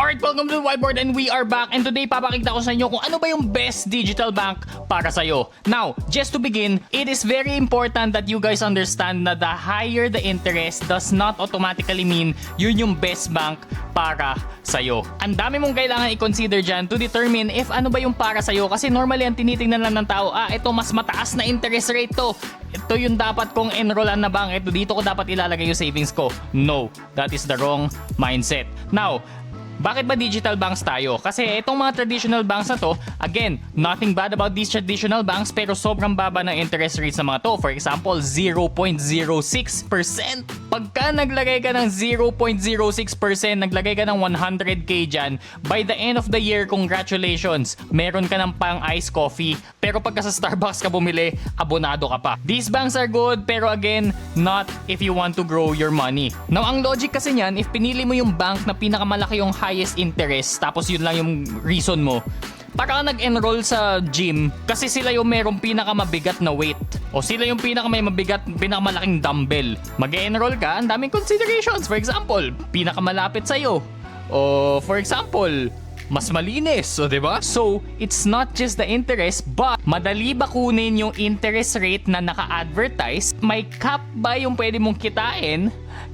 Alright, welcome to the Whiteboard and we are back, and today papakita ko sa inyo kung ano ba yung best digital bank para sa'yo. Now, just to begin, it is very important that you guys understand na the higher the interest does not automatically mean yun yung best bank para sa'yo. Ang dami mong kailangan i-consider dyan to determine if ano ba yung para sa'yo, kasi normally ang tinitingnan lang ng tao, ito mas mataas na interest rate to. Ito yung dapat kong enrollan na bank. Ito dito ko dapat ilalagay yung savings ko. No, that is the wrong mindset. Now, bakit ba digital banks tayo? Kasi itong mga traditional banks na to, again, nothing bad about these traditional banks, pero sobrang baba ng interest rates ng mga to. For example, 0.06%. Pagka naglagay ka ng 0.06%, naglagay ka ng 100k dyan, by the end of the year, congratulations, meron ka ng pang iced coffee. Pero pagka sa Starbucks ka bumili, abonado ka pa. These banks are good, pero again, not if you want to grow your money. Now, ang logic kasi niyan, if pinili mo yung bank na pinakamalaki yung highest interest, tapos yun lang yung reason mo, para ka nag-enroll sa gym kasi sila yung merong pinakamabigat na weight o sila yung pinakamalaking dumbbell. Mag-enroll ka, ang daming considerations. For example, pinakamalapit sa'yo. O for example, mas malinis, o diba? So, it's not just the interest, but madali ba kunin yung interest rate na naka-advertise? May cap ba yung pwede mong kitain?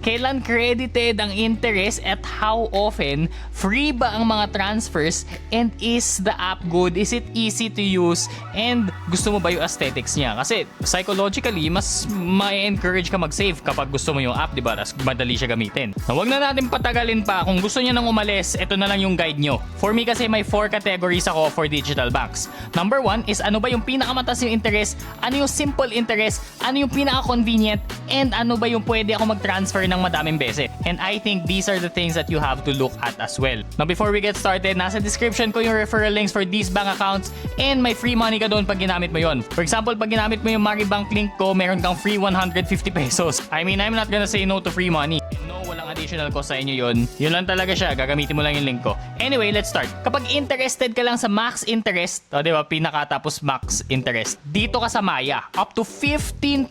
Kailan credited ang interest at how often? Free ba ang mga transfers? And is the app good? Is it easy to use? And gusto mo ba yung aesthetics niya? Kasi psychologically, mas ma-encourage ka mag-save kapag gusto mo yung app, diba? Tapos madali siya gamitin. Na wag na natin patagalin pa. Kung gusto niya nang umalis, ito na lang yung guide nyo. For me kasi may 4 categories ako for digital banks. Number 1 is ano ba yung pinakamataas yung interest? Ano yung simple interest? Ano yung pinaka-convenient? And ano ba yung pwede ako mag-transfer ng madaming beses? And I think these are the things that you have to look at as well. Now before we get started, nasa description ko yung referral links for these bank accounts and may free money ka doon pag ginamit mo yon. For example, pag ginamit mo yung Maribank link ko, meron kang free 150 pesos. I mean, I'm not gonna say no to free money. No, walang additional cost sa inyo yon. Yun lang talaga siya, gagamitin mo lang yung link ko. Anyway, let's start. Kapag interested ka lang sa max interest, o diba, pinaka tapos max interest, dito ka sa Maya. Up to 15%,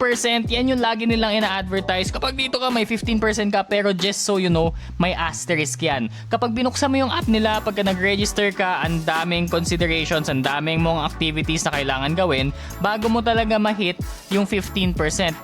yan yung lagi nilang ina-advertise. Kapag dito ka, may 15% ka, pero just so you know, may asterisk yan. Kapag binuksan mo yung app nila, pagka nag-register ka, ang daming considerations, ang daming mga activities na kailangan gawin bago mo talaga ma-hit yung 15%.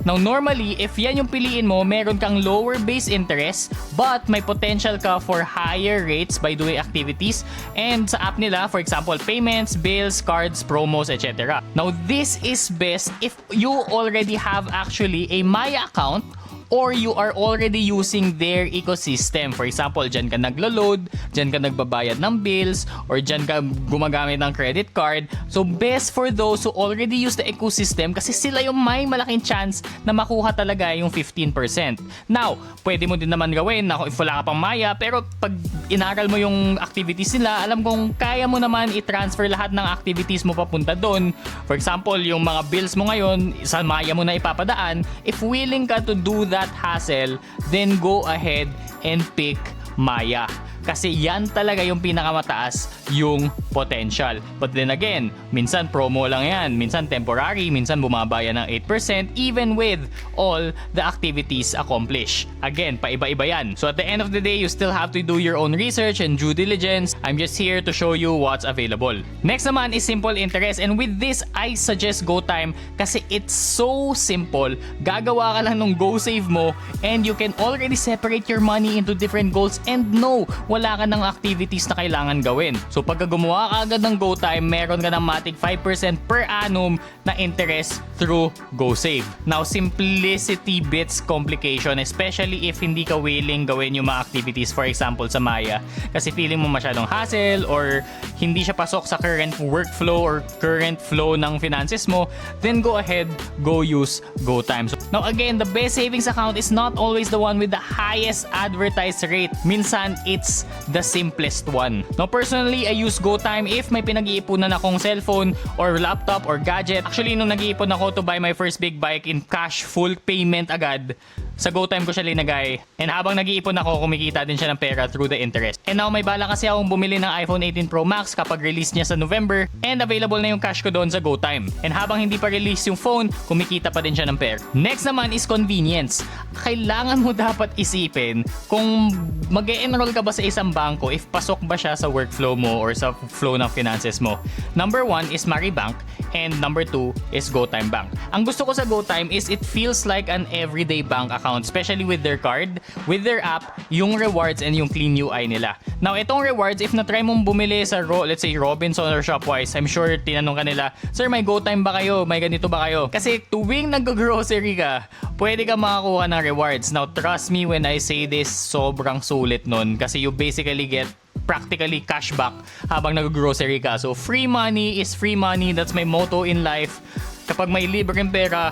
Now, normally, if yan yung piliin mo, meron kang lower base interest, but may potential ka for higher rates by doing activities. And sa app nila, for example, payments, bills, cards, promos, etc. Now, this is best if you already have actually a Maya account or you are already using their ecosystem. For example, dyan ka naglo-load, dyan ka nagbabayad ng bills, or dyan ka gumagamit ng credit card. So, best for those who already use the ecosystem kasi sila yung may malaking chance na makuha talaga yung 15%. Now, pwede mo din naman gawin na if wala ka pang Maya, pero pag inaral mo yung activities nila, alam kong kaya mo naman i-transfer lahat ng activities mo papunta doon. For example, yung mga bills mo ngayon, sa Maya mo na ipapadaan. If willing ka to do that hassle, then go ahead and pick Maya. Kasi yan talaga yung pinakamataas yung potential. But then again, minsan promo lang yan, minsan temporary, minsan bumabaya ng 8% even with all the activities accomplished. Again, paiba-iba yan. So at the end of the day, you still have to do your own research and due diligence. I'm just here to show you what's available. Next naman is simple interest, and with this, I suggest GoTime kasi it's so simple. Gagawa ka lang ng GoSave mo and you can already separate your money into different goals, and no, wala ka ng activities na kailangan gawin. So pagka gumawa ka agad ng GoTime, meron ka ng matic 5% per annum na interest through GoSave. Now, simplicity beats complication, especially if hindi ka willing gawin yung mga activities, for example sa Maya, kasi feeling mo masyadong hassle or hindi siya pasok sa current workflow or current flow ng finances mo, then go ahead, go use GoTime. So, now again, the best savings account is not always the one with the highest advertised rate. Minsan, it's the simplest one. Now, personally, I use GoTime if may pinag-iipunan akong cellphone or laptop or gadget. Actually, nung nag-iipon ako to buy my first big bike in cash, full payment agad, Sa GoTime ko siya linagay. And habang nag-iipon ako, kumikita din siya ng pera through the interest. And now may bala kasi akong bumili ng iPhone 18 Pro Max kapag release niya sa November. And available na yung cash ko doon sa GoTime. And habang hindi pa release yung phone, kumikita pa din siya ng pera. Next naman is convenience. Kailangan mo dapat isipin kung mag-e-enroll ka ba sa isang bangko if pasok ba siya sa workflow mo or sa flow ng finances mo. Number 1 is Maribank and number 2 is GoTime Bank. Ang gusto ko sa GoTime is it feels like an everyday bank account, especially with their card, with their app, yung rewards and yung clean UI nila. Now, itong rewards, if na-try mong bumili sa let's say Robinson or Shopwise, I'm sure tinanong ka nila, "Sir, may GoTime ba kayo? May ganito ba kayo?" Kasi tuwing nag-grocery ka, pwede ka makakuha ng rewards. Now, trust me when I say this, sobrang sulit nun kasi you basically get practically cashback habang nag-grocery ka. So, free money is free money. That's my motto in life. Kapag may libreng pera,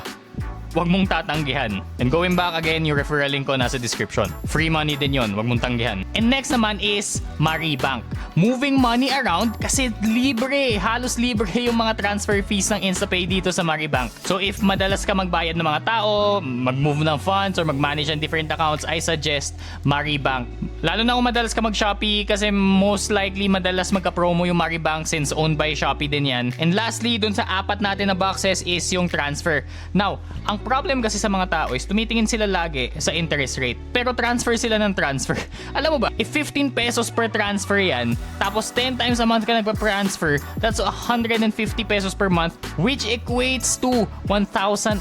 huwag mong tatanggihan. And going back again, yung referral link ko nasa description. Free money din yon, huwag mong tanggihan. And next naman is Maribank. Moving money around kasi libre, halos libre yung mga transfer fees ng InstaPay dito sa Maribank. So if madalas ka magbayad ng mga tao, mag-move ng funds or mag-manage ng different accounts, I suggest Maribank. Lalo na kung madalas ka mag-Shopee kasi most likely madalas magka-promo yung Maribank since owned by Shopee din yan. And lastly, dun sa apat natin na boxes is yung transfer. Now, ang problem kasi sa mga tao is tumitingin sila lagi sa interest rate. Pero transfer sila ng transfer. Alam mo ba, if 15 pesos per transfer yan, tapos 10 times a month ka nagpa-transfer, that's 150 pesos per month, which equates to 1,800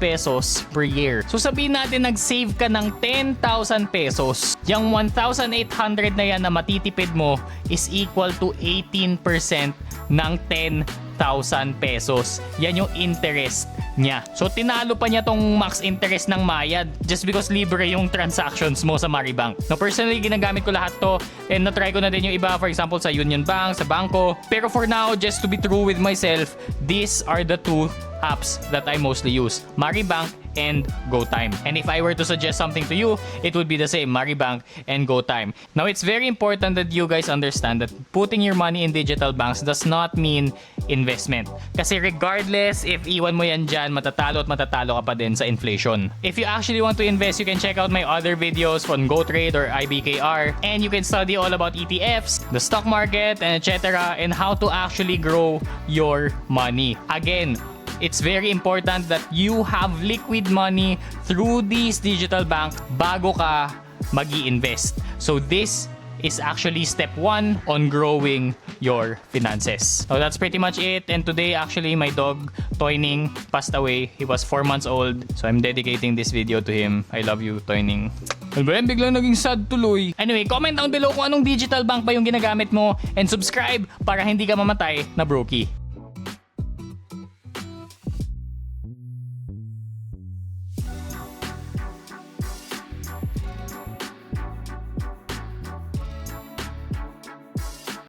pesos per year. So sabihin natin nag-save ka ng 10,000 pesos. Yung 1,800 na yan na matitipid mo is equal to 18% ng 10,000 pesos. Yan yung interest niya. So tinalo pa niya tong max interest ng Maya just because libre yung transactions mo sa Maribank. Now personally, ginagamit ko lahat to and na-try ko na din yung iba, for example sa Union Bank, sa Bangko. Pero for now, just to be true with myself, these are the two apps that I mostly use. Maribank and GoTime. And if I were to suggest something to you, it would be the same, Maribank and GoTime. Now, it's very important that you guys understand that putting your money in digital banks does not mean investment. Kasi regardless, if iwan mo yan dyan, matatalo at matatalo ka pa din sa inflation. If you actually want to invest, you can check out my other videos from GoTrade or IBKR, and you can study all about ETFs, the stock market, and etc., and how to actually grow your money. Again, it's very important that you have liquid money through these digital bank bago ka mag-i-invest. So this is actually step 1 on growing your finances. So that's pretty much it. And today actually my dog Toyning passed away. He was 4 months old. So I'm dedicating this video to him. I love you, Toyning. Ano ba yan? Biglang naging sad tuloy. Anyway, comment down below kung anong digital bank ba yung ginagamit mo and subscribe para hindi ka mamatay na brokey.